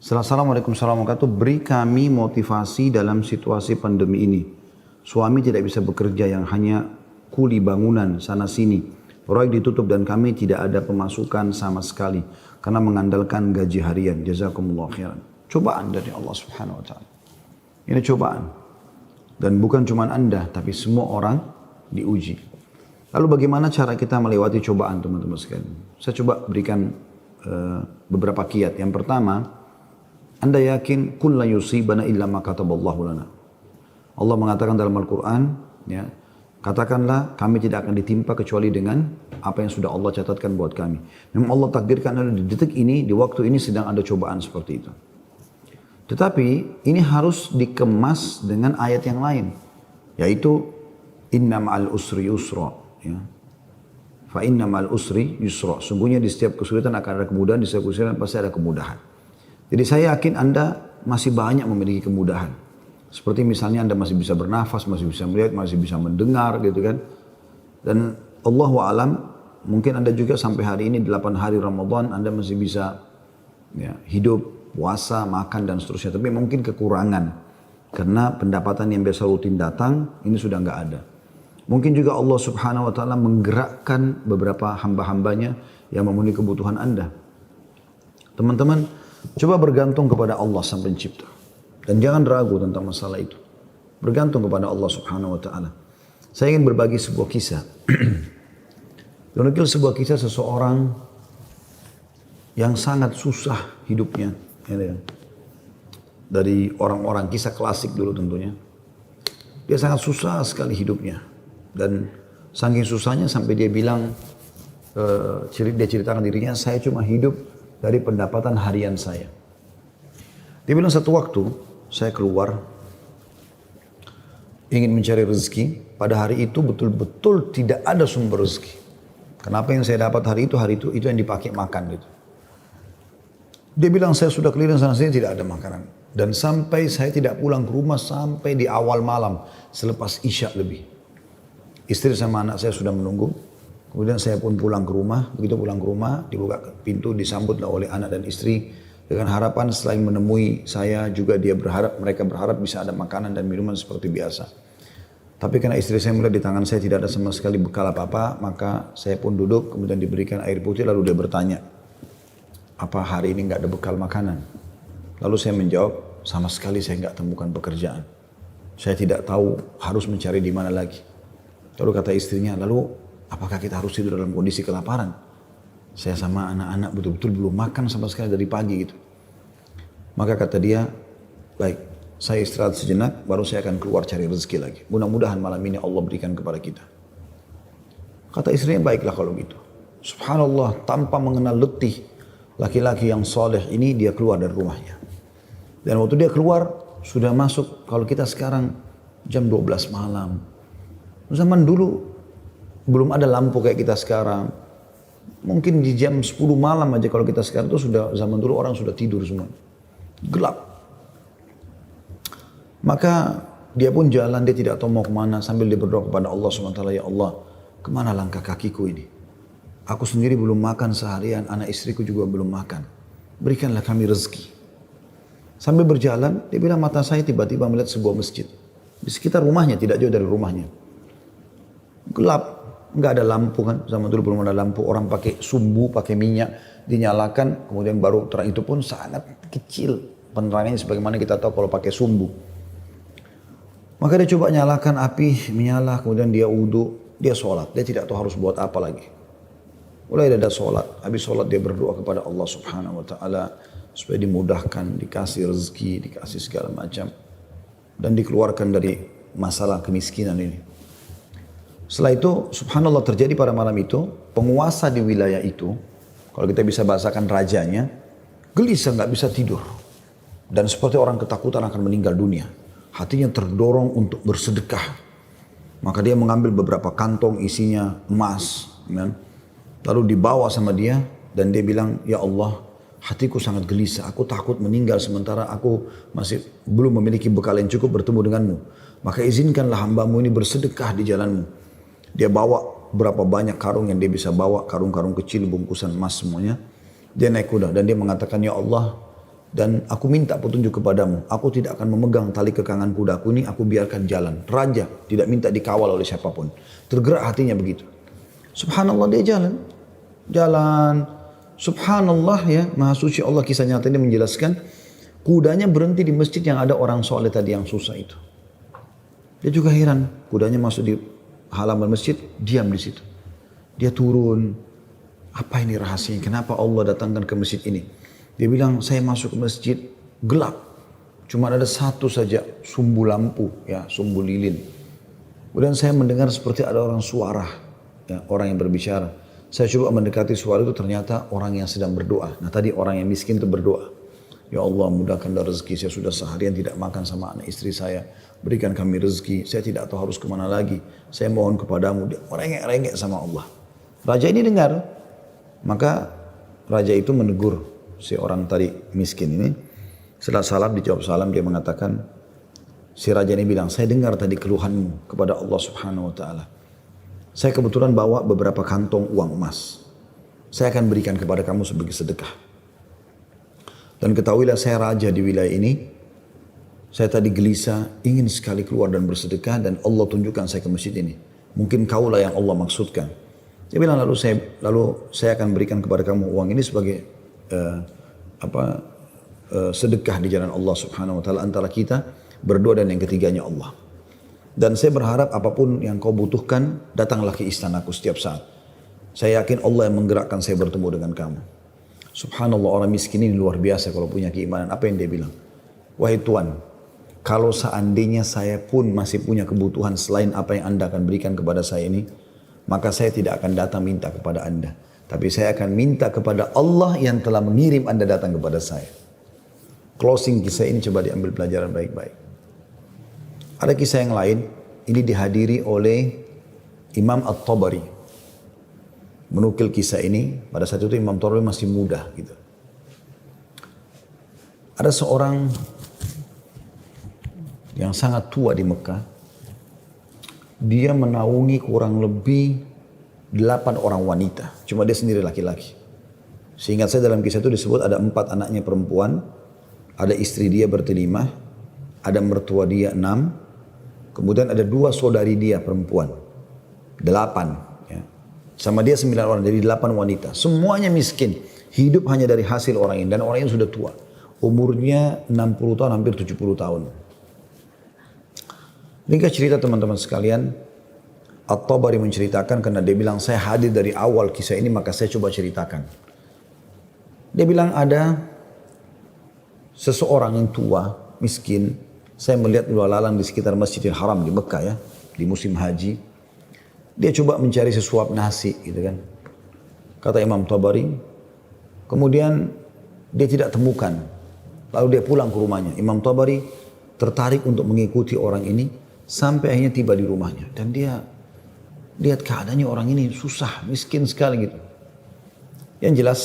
Assalamualaikum warahmatullahi wabarakatuh. Beri kami motivasi dalam situasi pandemi ini. Suami tidak bisa bekerja, yang hanya kuli bangunan sana sini. Proyek ditutup dan kami tidak ada pemasukan sama sekali karena mengandalkan gaji harian. Jazakumullah khairan. Cobaan dari Allah Subhanahu wa taala. Ini cobaan. Dan bukan cuma Anda, tapi semua orang diuji. Lalu bagaimana cara kita melewati cobaan, teman-teman sekalian? Saya coba berikan beberapa kiat. Yang pertama, Anda yakin kulla yusibana illa ma kataballahu lana. Allah mengatakan dalam Al-Quran, ya, katakanlah kami tidak akan ditimpa kecuali dengan apa yang sudah Allah catatkan buat kami. Memang Allah takdirkan di detik ini, di waktu ini sedang ada cobaan seperti itu. Tetapi ini harus dikemas dengan ayat yang lain, yaitu inna ma'al usri yusra, ya. Fa inna ma'al usri yusra. Sungguhnya di setiap kesulitan akan ada kemudahan, di setiap kesulitan pasti ada kemudahan. Jadi saya yakin Anda masih banyak memiliki kemudahan. Seperti misalnya Anda masih bisa bernafas, masih bisa melihat, masih bisa mendengar gitu kan. Dan Allahu a'lam, mungkin Anda juga sampai hari ini 8 hari Ramadan Anda masih bisa, ya, hidup, puasa, makan dan seterusnya. Tapi mungkin kekurangan karena pendapatan yang biasa rutin datang ini sudah nggak ada. Mungkin juga Allah Subhanahu wa taala menggerakkan beberapa hamba-hambanya yang memenuhi kebutuhan Anda. Teman-teman, coba bergantung kepada Allah Sang Pencipta. Dan jangan ragu tentang masalah itu. Bergantung kepada Allah Subhanahu wa taala. Saya ingin berbagi sebuah kisah. Menukil sebuah kisah seseorang yang sangat susah hidupnya. Dari orang-orang, kisah klasik dulu tentunya. Dia sangat susah sekali hidupnya. Dan saking susahnya sampai dia bilang, dia ceritakan dirinya, saya cuma hidup dari pendapatan harian saya. Dia bilang satu waktu saya keluar ingin mencari rezeki. Pada hari itu betul-betul tidak ada sumber rezeki. Kenapa yang saya dapat hari itu yang dipakai makan gitu. Dia bilang saya sudah keliling sana sini tidak ada makanan. Dan sampai saya tidak pulang ke rumah sampai di awal malam selepas Isya lebih. Istri sama anak saya sudah menunggu. Kemudian saya pun pulang ke rumah. Begitu pulang ke rumah, dibuka pintu, disambutlah oleh anak dan istri dengan harapan selain menemui saya juga mereka berharap bisa ada makanan dan minuman seperti biasa. Tapi karena istri saya melihat di tangan saya tidak ada sama sekali bekal apa-apa, maka saya pun duduk, kemudian diberikan air putih, lalu dia bertanya, apa hari ini nggak ada bekal makanan? Lalu saya menjawab, sama sekali saya nggak temukan pekerjaan. Saya tidak tahu harus mencari di mana lagi. Lalu kata istrinya, lalu apakah kita harus tidur dalam kondisi kelaparan? Saya sama anak-anak betul-betul belum makan sama sekali dari pagi gitu. Maka kata dia, baik, saya istirahat sejenak, baru saya akan keluar cari rezeki lagi. Mudah-mudahan malam ini Allah berikan kepada kita. Kata istrinya, baiklah kalau gitu. Subhanallah, tanpa mengenal letih, laki-laki yang soleh ini dia keluar dari rumahnya. Dan waktu dia keluar, sudah masuk, kalau kita sekarang jam 12 malam. Zaman dulu, belum ada lampu kayak kita sekarang. Mungkin di jam 10 malam aja kalau kita sekarang itu sudah, zaman dulu orang sudah tidur semua. Gelap. Maka dia pun jalan, dia tidak tahu mau kemana sambil dia berdoa kepada Allah SWT. Ya Allah, kemana langkah kakiku ini? Aku sendiri belum makan seharian, anak istriku juga belum makan. Berikanlah kami rezeki. Sambil berjalan, dia bilang mata saya tiba-tiba melihat sebuah masjid. Di sekitar rumahnya, tidak jauh dari rumahnya. Gelap, nggak ada lampu kan. Zaman dulu belum ada lampu, orang pakai sumbu, pakai minyak, dinyalakan, kemudian baru terang. Itu pun sangat kecil penerangannya sebagaimana kita tahu kalau pakai sumbu. Maka dia coba nyalakan api, menyala, kemudian dia wudhu, dia sholat. Dia tidak tahu harus buat apa lagi. Mulai ada sholat, habis sholat dia berdoa kepada Allah Subhanahu wa taala supaya dimudahkan, dikasih rezeki, dikasih segala macam dan dikeluarkan dari masalah kemiskinan ini. Setelah itu subhanallah terjadi pada malam itu, penguasa di wilayah itu, kalau kita bisa bahasakan rajanya, gelisah nggak bisa tidur dan seperti orang ketakutan akan meninggal dunia. Hatinya terdorong untuk bersedekah. Maka dia mengambil beberapa kantong isinya emas, kan? Lalu dibawa sama dia dan dia bilang, ya Allah, hatiku sangat gelisah, aku takut meninggal sementara aku masih belum memiliki bekal yang cukup bertemu denganmu. Maka izinkanlah hambamu ini bersedekah di jalanmu. Dia bawa berapa banyak karung yang dia bisa bawa, karung-karung kecil, bungkusan emas semuanya. Dia naik kuda dan dia mengatakan, ya Allah, Dan aku minta petunjuk kepadamu. Aku tidak akan memegang tali kekangan kudaku ini, aku biarkan jalan. Raja tidak minta dikawal oleh siapapun. Tergerak hatinya begitu. Subhanallah dia jalan. Jalan. Subhanallah ya, Maha Suci Allah, kisah nyata ini menjelaskan. Kudanya berhenti di masjid yang ada orang soleh tadi yang susah itu. Dia juga heran. Kudanya masuk di halaman masjid, diam di situ. Dia turun. Apa ini rahasianya? Kenapa Allah datangkan ke masjid ini? Dia bilang, saya masuk ke masjid gelap. Cuma ada satu saja sumbu lampu, ya, sumbu lilin. Kemudian saya mendengar seperti ada orang suara, ya, orang yang berbicara. Saya coba mendekati suara itu, ternyata orang yang sedang berdoa. Nah tadi orang yang miskin itu berdoa. Ya Allah, mudahkanlah rezeki, saya sudah seharian tidak makan sama anak istri saya. Berikan kami rezeki, saya tidak tahu harus kemana lagi. Saya mohon kepadamu. Dia merengek-rengek sama Allah. Raja ini dengar. Maka raja itu menegur si orang tadi miskin ini. Setelah salam, dijawab salam, dia mengatakan, si raja ini bilang, saya dengar tadi keluhanmu kepada Allah Subhanahu wa ta'ala. Saya kebetulan bawa beberapa kantong uang emas. Saya akan berikan kepada kamu sebagai sedekah. Dan ketahuilah saya raja di wilayah ini. Saya tadi gelisah, ingin sekali keluar dan bersedekah, dan Allah tunjukkan saya ke masjid ini. Mungkin kaulah yang Allah maksudkan. Dia bilang, lalu saya akan berikan kepada kamu uang ini sebagai sedekah di jalan Allah Subhanahu wa ta'ala antara kita berdua, dan yang ketiganya Allah. Dan saya berharap apapun yang kau butuhkan, datanglah ke istanaku setiap saat. Saya yakin Allah yang menggerakkan saya bertemu dengan kamu. Subhanallah, orang miskin ini luar biasa kalau punya keimanan. Apa yang dia bilang? Wahai Tuan, kalau seandainya saya pun masih punya kebutuhan selain apa yang Anda akan berikan kepada saya ini, maka saya tidak akan datang minta kepada Anda. Tapi saya akan minta kepada Allah yang telah mengirim Anda datang kepada saya. Closing kisah ini coba diambil pelajaran baik-baik. Ada kisah yang lain, ini dihadiri oleh Imam At-Tabari. Menukil kisah ini, pada saat itu Imam Tabari masih muda gitu. Ada seorang yang sangat tua di Mekah. Dia menaungi kurang lebih 8 orang wanita. Cuma dia sendiri laki-laki. Seingat saya dalam kisah itu disebut ada 4 anaknya perempuan. Ada istri dia bertelima. Ada mertua dia 6. Kemudian ada 2 saudari dia perempuan. 8. Ya. Sama dia 9 orang. Jadi 8 wanita. Semuanya miskin. Hidup hanya dari hasil orang ini. Dan orang ini sudah tua. Umurnya 60 tahun, hampir 70 tahun. Ringkas cerita teman-teman sekalian. At-Tabari menceritakan karena dia bilang saya hadir dari awal kisah ini, maka saya coba ceritakan. Dia bilang ada seseorang yang tua, miskin. Saya melihat lalu lalang di sekitar Masjidil Haram di Mekah ya, di musim haji. Dia coba mencari sesuap nasi gitu kan. Kata Imam Tabari. Kemudian dia tidak temukan. Lalu dia pulang ke rumahnya. Imam Tabari tertarik untuk mengikuti orang ini sampai akhirnya tiba di rumahnya. Dan dia lihat keadaannya orang ini susah, miskin sekali gitu. Yang jelas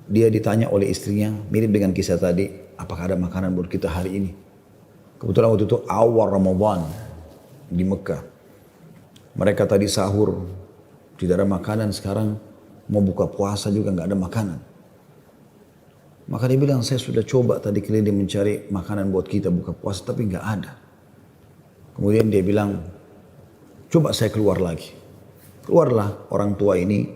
dia ditanya oleh istrinya, mirip dengan kisah tadi, apakah ada makanan buat kita hari ini? Kebetulan waktu itu awal Ramadan di Mekah. Mereka tadi sahur, tidak ada makanan, sekarang mau buka puasa juga nggak ada makanan. Maka dia bilang, saya sudah coba tadi keliling mencari makanan buat kita buka puasa, tapi nggak ada. Kemudian dia bilang, coba saya keluar lagi. Keluarlah orang tua ini,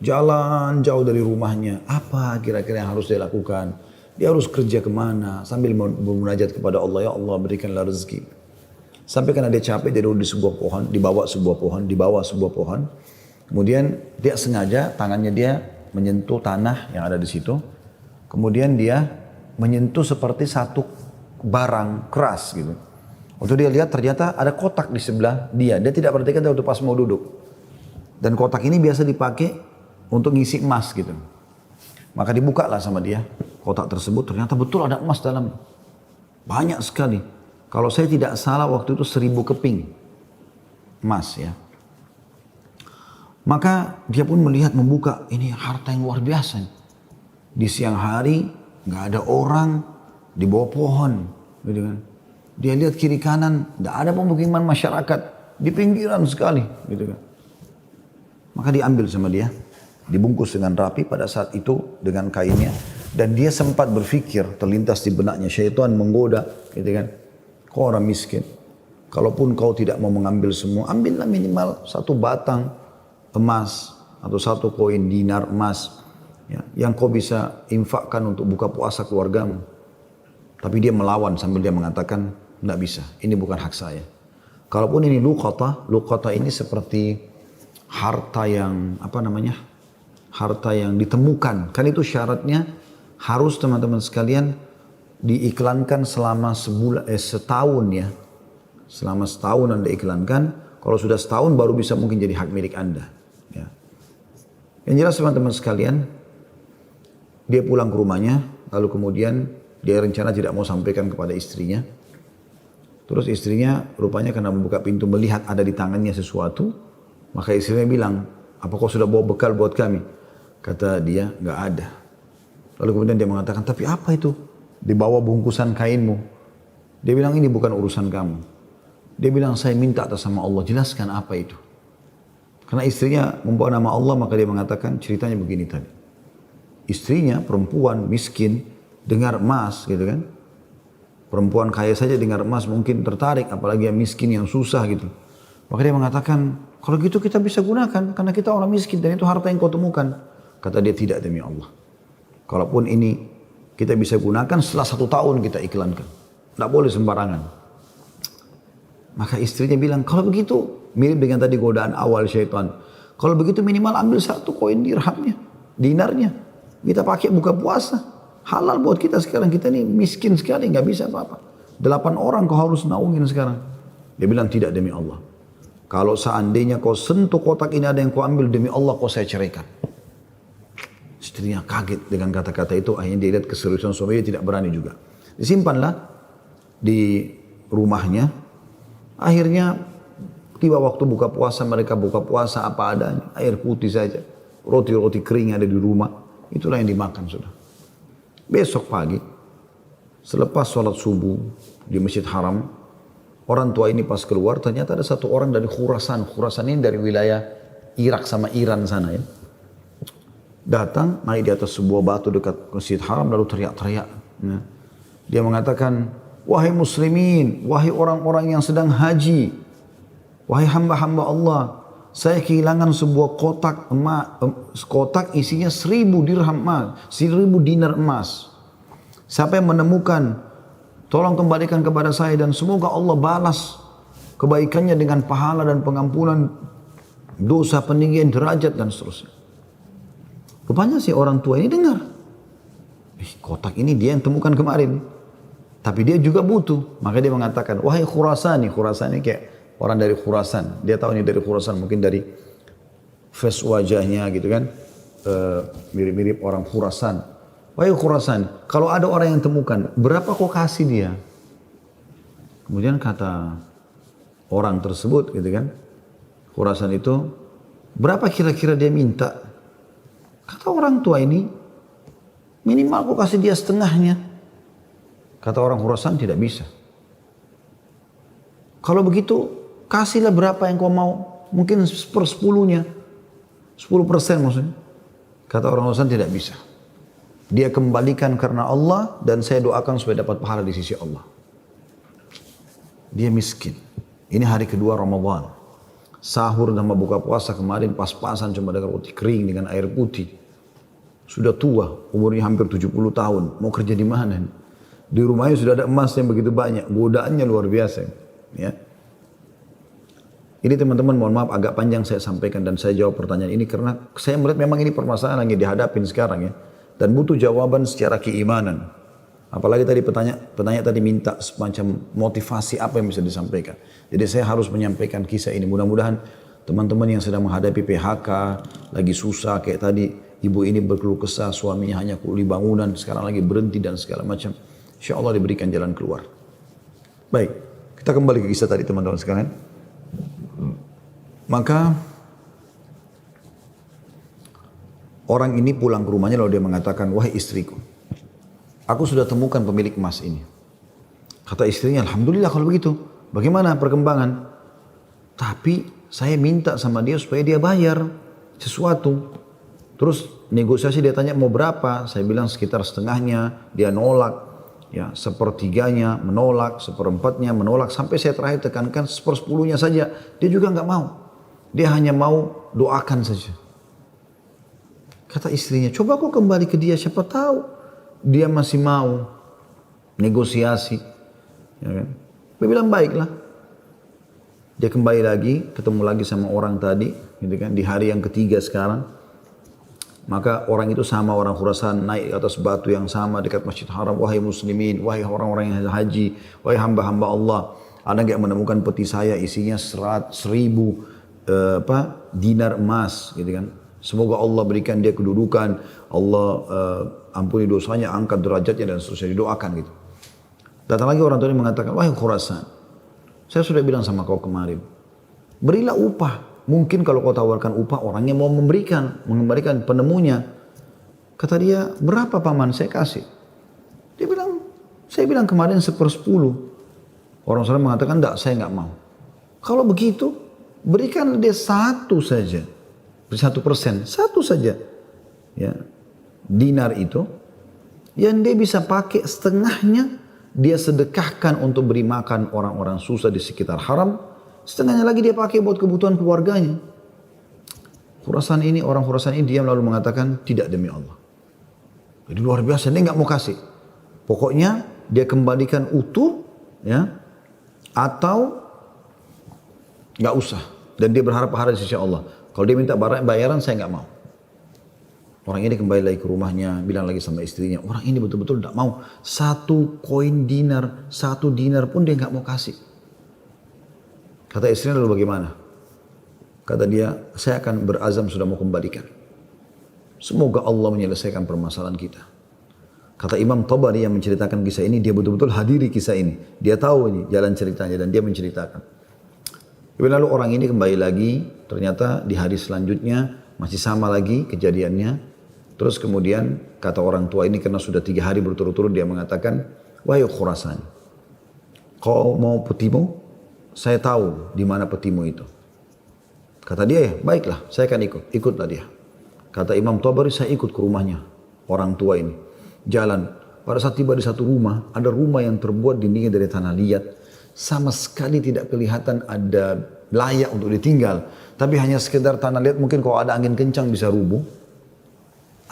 jalan jauh dari rumahnya. Apa kira-kira yang harus dia lakukan? Dia harus kerja kemana? Sambil bermunajat kepada Allah, ya Allah berikanlah rezeki. Sampai karena dia capek, dia duduk di sebuah pohon, di bawah sebuah pohon. Kemudian dia sengaja tangannya dia menyentuh tanah yang ada di situ. Kemudian dia menyentuh seperti satu barang keras gitu. Waktu dia lihat ternyata ada kotak di sebelah dia. Dia tidak perhatikan waktu pas mau duduk. Dan kotak ini biasa dipakai untuk ngisi emas gitu. Maka dibukalah sama dia kotak tersebut. Ternyata betul ada emas dalam. Banyak sekali. Kalau saya tidak salah waktu itu 1000 keping emas ya. Maka dia pun melihat membuka. Ini harta yang luar biasa. Di siang hari nggak ada orang di bawah pohon. Gitu kan. Dia lihat kiri kanan, tidak ada pemukiman masyarakat, di pinggiran sekali, gitu kan. Maka diambil sama dia, dibungkus dengan rapi pada saat itu dengan kainnya. Dan dia sempat berpikir, terlintas di benaknya, syaitan menggoda, gitu kan. Kau orang miskin, kalaupun kau tidak mau mengambil semua, ambillah minimal 1 batang emas atau 1 koin dinar emas, ya, yang kau bisa infakkan untuk buka puasa keluargamu. Tapi dia melawan sambil dia mengatakan, tidak bisa, ini bukan hak saya. Kalaupun ini luqata ini seperti harta yang harta yang ditemukan. Kan itu syaratnya harus teman-teman sekalian diiklankan selama setahun ya. Selama setahun Anda iklankan. Kalau sudah setahun baru bisa mungkin jadi hak milik Anda. Ya. Yang jelas teman-teman sekalian, dia pulang ke rumahnya, lalu kemudian dia rencana tidak mau sampaikan kepada istrinya. Terus istrinya rupanya karena membuka pintu melihat ada di tangannya sesuatu, maka istrinya bilang, apa kau sudah bawa bekal buat kami? Kata dia, nggak ada. Lalu kemudian dia mengatakan, tapi apa itu? Di bawah bungkusan kainmu. Dia bilang, ini bukan urusan kamu. Dia bilang, saya minta atas nama Allah, jelaskan apa itu. Karena istrinya membawa nama Allah, maka dia mengatakan, ceritanya begini tadi. Istrinya, perempuan, miskin, dengar emas gitu kan. Perempuan kaya saja dengar emas mungkin tertarik, apalagi yang miskin, yang susah gitu. Maka dia mengatakan, kalau gitu kita bisa gunakan, karena kita orang miskin dan itu harta yang kau temukan. Kata dia, tidak demi Allah. Kalaupun ini kita bisa gunakan setelah 1 tahun kita iklankan. Tidak boleh sembarangan. Maka istrinya bilang, kalau begitu, mirip dengan tadi godaan awal syaitan. Kalau begitu minimal ambil 1 koin dirhamnya, dinarnya. Kita pakai buka puasa. Halal buat kita sekarang, kita ini miskin sekali, nggak bisa apa-apa. 8 orang kau harus naungin sekarang. Dia bilang, tidak demi Allah. Kalau seandainya kau sentuh kotak ini ada yang kau ambil, demi Allah kau saya ceraikan. Istrinya kaget dengan kata-kata itu, akhirnya dia lihat keseriusan suami, dia tidak berani juga. Disimpanlah di rumahnya. Akhirnya tiba waktu buka puasa, mereka buka puasa apa adanya, air putih saja. Roti-roti kering ada di rumah, itulah yang dimakan sudah. Besok pagi, selepas sholat subuh di Masjid Haram, orang tua ini pas keluar, ternyata ada 1 orang dari Khurasan. Khurasan ini dari wilayah Irak sama Iran sana ya. Datang, naik di atas sebuah batu dekat Masjid Haram, lalu teriak-teriak. Ya. Dia mengatakan, wahai muslimin, wahai orang-orang yang sedang haji, wahai hamba-hamba Allah, saya kehilangan sebuah kotak emas, kotak isinya 1000 dirham emas, 1000 dinar emas. Siapa yang menemukan, tolong kembalikan kepada saya dan semoga Allah balas kebaikannya dengan pahala dan pengampunan dosa, peninggian derajat dan seterusnya. Rupanya si orang tua ini dengar, kotak ini dia yang temukan kemarin, tapi dia juga butuh. Maka dia mengatakan, wahai Khurasani, Khurasani kayak orang dari Khurasan, dia tahu ini dari Khurasan, mungkin dari face wajahnya gitu kan, mirip-mirip orang Khurasan. Wahai Khurasan, kalau ada orang yang temukan, berapa kau kasih dia? Kemudian kata orang tersebut gitu kan, Khurasan itu, berapa kira-kira dia minta? Kata orang tua ini, minimal kau kasih dia setengahnya. Kata orang Khurasan, tidak bisa. Kalau begitu, kasihlah berapa yang kau mau. Mungkin 1/10-nya. 10% maksudnya. Kata orang Khurasan, tidak bisa. Dia kembalikan karena Allah dan saya doakan supaya dapat pahala di sisi Allah. Dia miskin. Ini hari kedua Ramadan. Sahur dan buka puasa kemarin pas-pasan cuma dengan roti kering dengan air putih. Sudah tua, umurnya hampir 70 tahun. Mau kerja di mana? Di rumahnya sudah ada emas yang begitu banyak. Godaannya luar biasa. Ya. Ini teman-teman mohon maaf agak panjang saya sampaikan dan saya jawab pertanyaan ini karena saya melihat memang ini permasalahan yang dihadapin sekarang ya. Dan butuh jawaban secara keimanan. Apalagi tadi petanya tadi minta semacam motivasi apa yang bisa disampaikan. Jadi saya harus menyampaikan kisah ini. Mudah-mudahan teman-teman yang sedang menghadapi PHK, lagi susah kayak tadi ibu ini berkeluh kesah, suaminya hanya kuli bangunan, sekarang lagi berhenti dan segala macam. Insya Allah diberikan jalan keluar. Baik, kita kembali ke kisah tadi teman-teman sekalian. Maka orang ini pulang ke rumahnya lalu dia mengatakan, wahai istriku, aku sudah temukan pemilik emas ini. Kata istrinya, alhamdulillah kalau begitu. Bagaimana perkembangan? Tapi saya minta sama dia supaya dia bayar sesuatu. Terus negosiasi dia tanya mau berapa, saya bilang sekitar setengahnya, dia nolak, ya sepertiganya menolak, seperempatnya menolak, sampai saya terakhir tekankan sepersepuluhnya saja, dia juga nggak mau. Dia hanya mau doakan saja. Kata istrinya, coba kau kembali ke dia, siapa tahu dia masih mau negosiasi. Ya kan? Dia bilang baiklah. Dia kembali lagi, ketemu lagi sama orang tadi, gitu kan, di hari yang ketiga sekarang. Maka orang itu sama orang Khurasan naik ke atas batu yang sama dekat Masjid Haram. Wahai muslimin, wahai orang-orang yang haji, wahai hamba-hamba Allah, ada nggak menemukan peti saya isinya 1.000 dinar emas, gitu kan? Semoga Allah berikan dia kedudukan, Allah ampuni dosanya, angkat derajatnya dan seterusnya, didoakan gitu. Datang lagi orang tua ini mengatakan, wahai Khurasan, saya sudah bilang sama kau kemarin, berilah upah. Mungkin kalau kau tawarkan upah, orangnya mau mengembalikan penemunya. Kata dia, berapa paman saya kasih? Dia bilang, saya bilang kemarin 1/10. Orang sana mengatakan, enggak, saya enggak mau. Kalau begitu, berikan dia 1 saja. 1%, 1 saja. Ya, dinar itu, yang dia bisa pakai setengahnya, dia sedekahkan untuk beri makan orang-orang susah di sekitar haram, setengahnya lagi dia pakai buat kebutuhan keluarganya. Orang Khurasan ini diam lalu mengatakan, tidak demi Allah. Jadi luar biasa, dia nggak mau kasih. Pokoknya dia kembalikan utuh, ya, atau nggak usah. Dan dia berharap pahala di sisi Allah. Kalau dia minta bayaran, saya nggak mau. Orang ini kembali lagi ke rumahnya, bilang lagi sama istrinya, orang ini betul-betul tidak mau. 1 koin dinar, 1 dinar pun dia nggak mau kasih. Kata istrinya, lalu bagaimana? Kata dia, saya akan berazam sudah mau kembalikan. Semoga Allah menyelesaikan permasalahan kita. Kata Imam Tabari yang menceritakan kisah ini, dia betul-betul hadiri kisah ini. Dia tahu ini jalan ceritanya dan dia menceritakan. Lalu orang ini kembali lagi, ternyata di hari selanjutnya masih sama lagi kejadiannya. Terus kemudian kata orang tua ini karena sudah 3 hari berturut-turut dia mengatakan, wahai Khurasan, kau mau petimu? Saya tahu di mana petimu itu. Kata dia, ya baiklah, saya akan ikut. Ikutlah dia. Kata Imam Tabari, saya ikut ke rumahnya orang tua ini. Jalan. Pada saat tiba di satu rumah, ada rumah yang terbuat dindingnya dari tanah liat. Sama sekali tidak kelihatan ada layak untuk ditinggal. Tapi hanya sekedar tanah liat, mungkin kalau ada angin kencang bisa rubuh.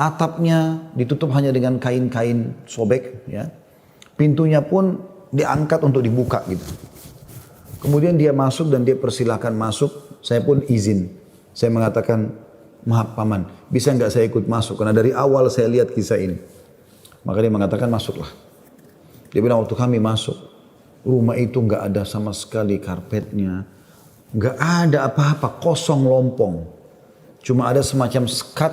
Atapnya ditutup hanya dengan kain-kain sobek. Ya. Pintunya pun diangkat untuk dibuka gitu. Kemudian dia masuk dan dia persilahkan masuk. Saya pun izin. Saya mengatakan, maaf paman, bisa nggak saya ikut masuk? Karena dari awal saya lihat kisah ini. Maka dia mengatakan masuklah. Dia bilang waktu kami masuk, rumah itu nggak ada sama sekali karpetnya, nggak ada apa-apa, kosong lompong. Cuma ada semacam sekat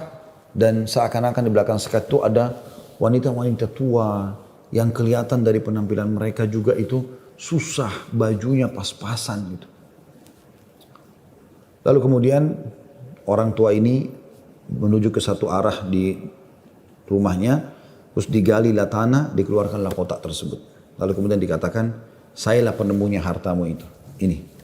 dan seakan-akan di belakang sekat itu ada wanita-wanita tua yang kelihatan dari penampilan mereka juga itu susah, bajunya pas-pasan gitu. Lalu kemudian orang tua ini menuju ke satu arah di rumahnya, terus digalilah tanah, dikeluarkanlah kotak tersebut. Lalu kemudian dikatakan, sayalah penemunya hartamu itu. Ini.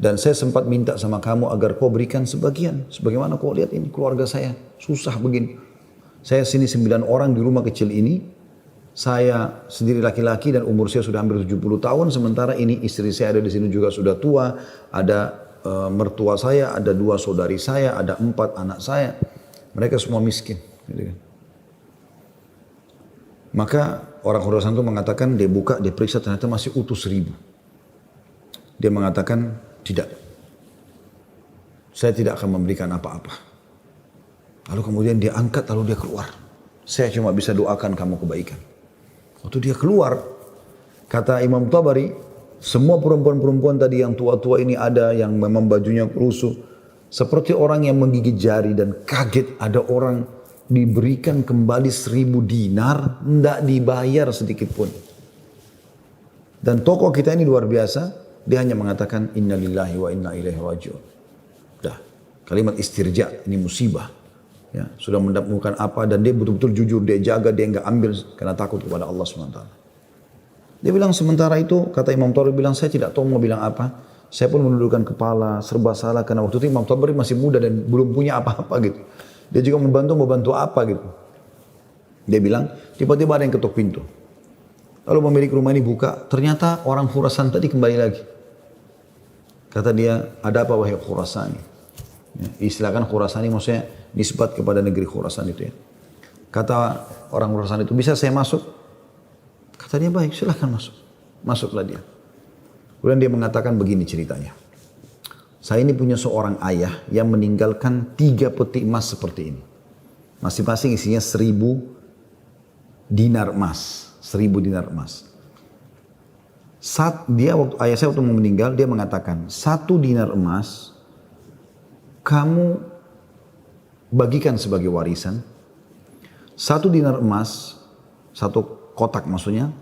Dan saya sempat minta sama kamu agar kau berikan sebagian. Sebagaimana kau lihat ini keluarga saya susah begini. Saya sini 9 orang di rumah kecil ini. Saya sendiri laki-laki dan umur saya sudah hampir 70 tahun. Sementara ini istri saya ada di sini juga sudah tua. Ada mertua saya, ada 2 saudari saya, ada 4 anak saya. Mereka semua miskin. Gitu kan. Maka orang Khurasan itu mengatakan, dia buka, dia periksa, ternyata masih utuh 1.000. Dia mengatakan, tidak. Saya tidak akan memberikan apa-apa. Lalu kemudian dia angkat, lalu dia keluar. Saya cuma bisa doakan kamu kebaikan. Waktu dia keluar, kata Imam Tabari, semua perempuan-perempuan tadi yang tua-tua ini ada, yang memang bajunya lusuh. Seperti orang yang menggigit jari dan kaget ada orang diberikan kembali 1.000 dinar, tidak dibayar sedikit pun. Dan tokoh kita ini luar biasa, dia hanya mengatakan inna lillahi wa inna ilaihi raji'un. Dah, kalimat istirja, ini musibah. Ya, sudah mendapatkan apa dan dia betul-betul jujur, dia jaga, dia enggak ambil karena takut kepada Allah SWT. Dia bilang sementara itu, kata Imam Tabari bilang, saya tidak tahu mau bilang apa. Saya pun menundukkan kepala, serba salah karena waktu itu Imam Tabari masih muda dan belum punya apa-apa gitu. Dia juga membantu apa gitu. Dia bilang, tiba-tiba ada yang ketuk pintu. Lalu pemilik rumah ini buka, ternyata orang Khurasan tadi kembali lagi. Kata dia, ada apa wahai Khurasani? Ya, istilahkan Khurasani maksudnya nisbat kepada negeri Khurasan itu ya. Kata orang Khurasan itu, bisa saya masuk? Kata dia, baik silahkan masuk. Masuklah dia. Kemudian dia mengatakan begini ceritanya. Saya ini punya seorang ayah yang meninggalkan 3 peti emas seperti ini. Masing-masing isinya 1000 dinar emas. 1000 dinar emas. Saat dia ayah saya waktu meninggal, dia mengatakan, 1 dinar emas kamu bagikan sebagai warisan. 1 dinar emas, 1 kotak maksudnya,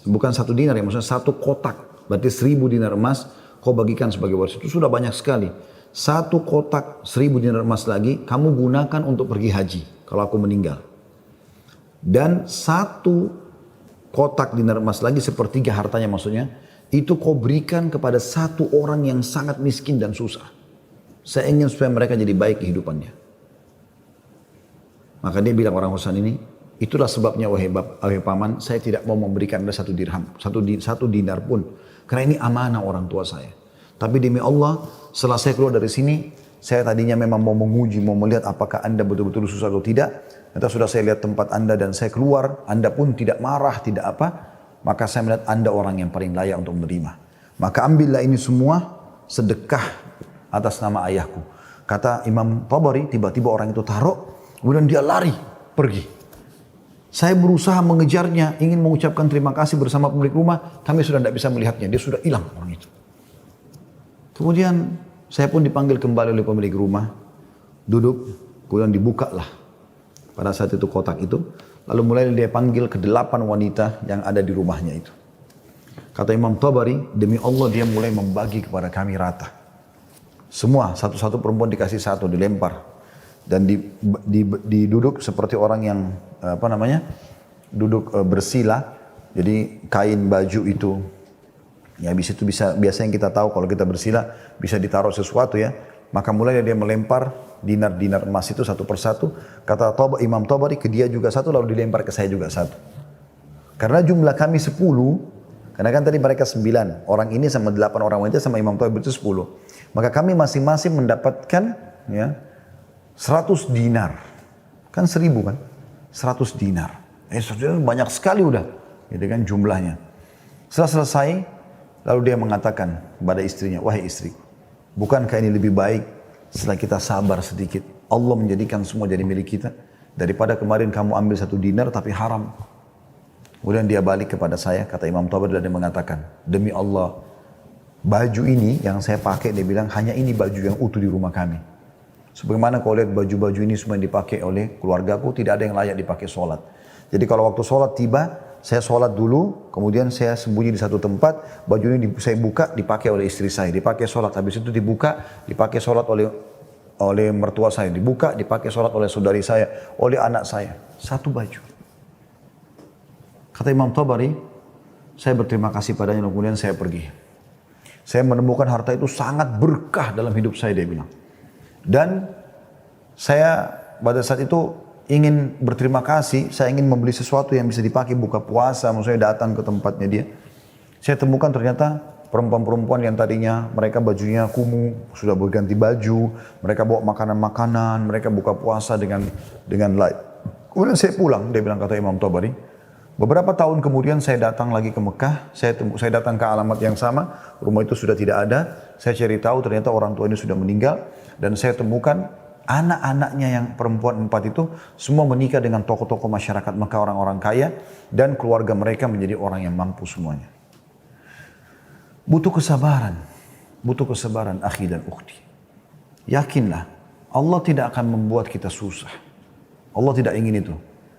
bukan 1 dinar ya, maksudnya 1 kotak. Berarti 1000 dinar emas kau bagikan sebagai warisan. Itu sudah banyak sekali. 1 kotak 1000 dinar emas lagi kamu gunakan untuk pergi haji kalau aku meninggal. Dan 1 kotak dinar emas lagi sepertiga hartanya maksudnya, itu kau berikan kepada 1 orang yang sangat miskin dan susah. Saya ingin supaya mereka jadi baik kehidupannya. Maka dia bilang orang Husain ini, itulah sebabnya wahai paman, saya tidak mau memberikan Anda 1 dirham, 1 dinar pun. Karena ini amanah orang tua saya. Tapi demi Allah, setelah saya keluar dari sini, saya tadinya memang mau menguji, mau melihat apakah Anda betul-betul susah atau tidak. Ternyata sudah saya lihat tempat Anda dan saya keluar, Anda pun tidak marah, tidak apa. Maka saya melihat Anda orang yang paling layak untuk menerima. Maka ambillah ini semua sedekah atas nama ayahku. Kata Imam Tabari, tiba-tiba orang itu taruh, kemudian dia lari, pergi. Saya berusaha mengejarnya, ingin mengucapkan terima kasih bersama pemilik rumah, kami sudah tidak bisa melihatnya, dia sudah hilang orang itu. Kemudian saya pun dipanggil kembali oleh pemilik rumah, duduk, kemudian dibukalah pada saat itu kotak itu, lalu mulai dia panggil ke-8 wanita yang ada di rumahnya itu. Kata Imam Tabari, demi Allah dia mulai membagi kepada kami rata. Semua, satu-satu perempuan dikasih 1, dilempar. Dan diduduk seperti orang yang duduk bersila. Jadi kain baju itu, ya habis itu biasanya kita tahu kalau kita bersila bisa ditaruh sesuatu ya. Maka mulai dia melempar dinar-dinar emas itu satu persatu. Kata Imam Tabari, ke dia juga 1, lalu dilempar ke saya juga 1. Karena jumlah kami 10, karena kan tadi mereka 9, orang ini sama 8 orang wanita sama Imam Tabari itu 10. Maka kami masing-masing mendapatkan ya 100 dinar. Kan 1000 kan? 100 dinar. 100 dinar banyak sekali udah. Gitu kan jumlahnya. Setelah selesai, lalu dia mengatakan kepada istrinya, wahai istri, bukankah ini lebih baik setelah kita sabar sedikit, Allah menjadikan semua jadi milik kita, daripada kemarin kamu ambil 1 dinar tapi haram. Kemudian dia balik kepada saya, kata Imam Tabari, dan dia mengatakan, demi Allah, baju ini yang saya pakai, dia bilang, hanya ini baju yang utuh di rumah kami. Sebagaimana kau lihat baju-baju ini semua yang dipakai oleh keluargaku, tidak ada yang layak dipakai sholat. Jadi kalau waktu sholat tiba, saya sholat dulu, kemudian saya sembunyi di satu tempat, baju ini saya buka, dipakai oleh istri saya, dipakai sholat. Habis itu dibuka, dipakai sholat oleh mertua saya, dibuka, dipakai sholat oleh saudari saya, oleh anak saya. 1 baju. Kata Imam Tabari, saya berterima kasih padanya, kemudian saya pergi. Saya menemukan harta itu sangat berkah dalam hidup saya, dia bilang. Dan saya pada saat itu ingin berterima kasih, saya ingin membeli sesuatu yang bisa dipakai buka puasa, maksudnya datang ke tempatnya dia. Saya temukan ternyata perempuan-perempuan yang tadinya mereka bajunya kumuh, sudah berganti baju, mereka bawa makanan-makanan, mereka buka puasa dengan light. Kemudian saya pulang, dia bilang, kata Imam Tabari. Beberapa tahun kemudian saya datang lagi ke Mekah, saya datang ke alamat yang sama, rumah itu sudah tidak ada, saya cari tahu ternyata orang tua ini sudah meninggal, dan saya temukan anak-anaknya yang perempuan 4 itu semua menikah dengan tokoh-tokoh masyarakat Mekah, orang-orang kaya, dan keluarga mereka menjadi orang yang mampu semuanya. Butuh kesabaran akhi dan ukhti. Yakinlah, Allah tidak akan membuat kita susah. Allah tidak ingin itu.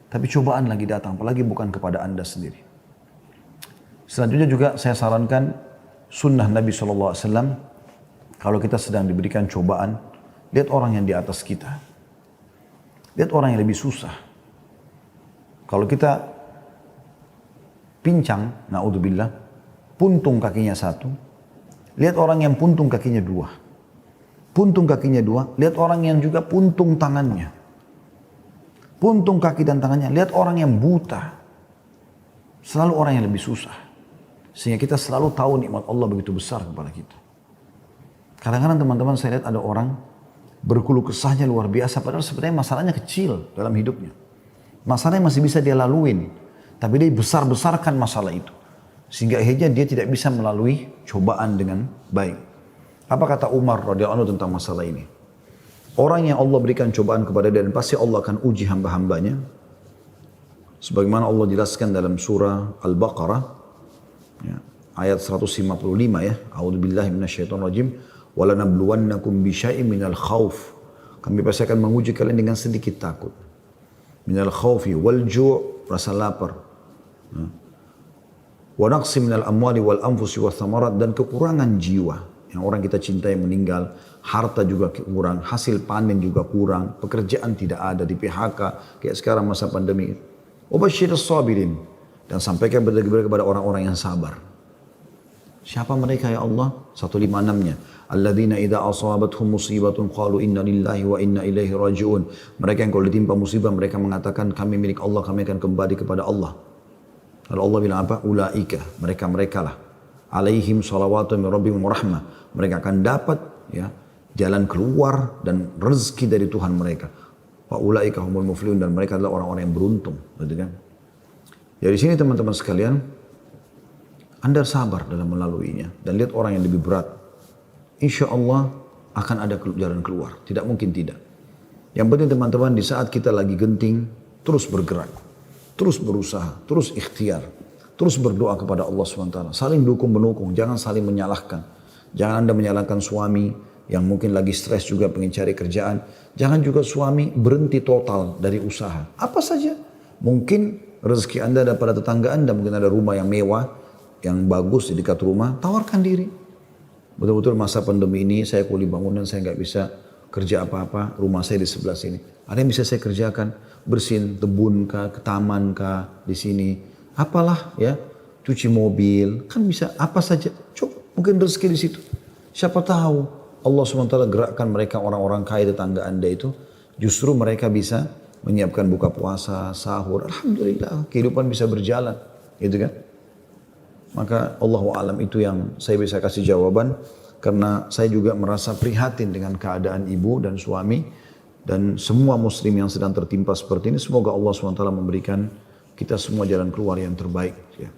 Tapi cobaan lagi datang, apalagi bukan kepada Anda sendiri. Selanjutnya juga saya sarankan sunnah Nabi SAW, kalau kita sedang diberikan cobaan, lihat orang yang di atas kita. Lihat orang yang lebih susah. Kalau kita pincang, na'udzubillah, puntung kakinya 1, lihat orang yang puntung kakinya dua. Puntung kakinya dua, lihat orang yang juga puntung tangannya. Puntung kaki dan tangannya, lihat orang yang buta. Selalu orang yang lebih susah. Sehingga kita selalu tahu nikmat Allah begitu besar kepada kita. Kadang-kadang teman-teman saya lihat ada orang berkeluh kesahnya luar biasa, padahal sebenarnya masalahnya kecil dalam hidupnya. Masalahnya masih bisa dia laluin, tapi dia besar-besarkan masalah itu. Sehingga akhirnya dia tidak bisa melalui cobaan dengan baik. Apa kata Umar radhiyallahu anhu tentang masalah ini? Orang yang Allah berikan cobaan kepada dia dan pasti Allah akan uji hamba-hambanya. Sebagaimana Allah jelaskan dalam surah Al-Baqarah, ya, ayat 155 ya. A'udzubillahi minasyaitonirrajim. Walanabluwannakum bisyai'in minal khauf. Kami pasti akan menguji kalian dengan sedikit takut. Minal khaufi wal ju', rasa lapar. Wa naqsi minal amwali wal anfusi wath thamarat, dan kekurangan jiwa. Yang orang kita cintai meninggal, harta juga kurang, hasil panen juga kurang, pekerjaan tidak ada, di PHK kayak sekarang masa pandemi. Wabashshirus sabirin, dan sampaikan kepada orang-orang yang sabar. Siapa mereka ya Allah? 156-nya. Alladzina idza asabathum musibatun qalu inna lillahi wa inna ilaihi raji'un. Mereka yang kalau ditimpa musibah mereka mengatakan kami milik Allah, kami akan kembali kepada Allah. Lalu Allah bilang apa? Ulaika, mereka lah. Alaihim salawatu min rabbihim rahmah. Mereka akan dapat ya jalan keluar dan rezeki dari Tuhan mereka. Wa ulaika humul muflihun, dan mereka adalah orang-orang yang beruntung, gitu kan? Jadi sini teman-teman sekalian, Anda sabar dalam melaluinya dan lihat orang yang lebih berat. Insya Allah akan ada jalan keluar. Tidak mungkin tidak. Yang penting teman-teman, di saat kita lagi genting, terus bergerak. Terus berusaha, terus ikhtiar. Terus berdoa kepada Allah SWT. Saling dukung-menukung, jangan saling menyalahkan. Jangan Anda menyalahkan suami yang mungkin lagi stres juga pengen cari kerjaan. Jangan juga suami berhenti total dari usaha. Apa saja. Mungkin rezeki Anda ada pada tetangga Anda, mungkin ada rumah yang mewah, yang bagus di dekat rumah, tawarkan diri. Betul-betul masa pandemi ini saya kuli bangunan, saya nggak bisa kerja apa-apa, rumah saya di sebelah sini. Ada yang bisa saya kerjakan, bersihin kebun kah, ke taman kah, di sini. Apalah ya, cuci mobil, kan bisa apa saja. Coba, mungkin rezeki di situ. Siapa tahu Allah SWT gerakkan mereka orang-orang kaya tetangga Anda itu, justru mereka bisa menyiapkan buka puasa, sahur. Alhamdulillah, kehidupan bisa berjalan, gitu kan? Maka Allahu a'lam itu yang saya bisa kasih jawaban, karena saya juga merasa prihatin dengan keadaan ibu dan suami dan semua muslim yang sedang tertimpa seperti ini. Semoga Allah SWT memberikan kita semua jalan keluar yang terbaik. Ya.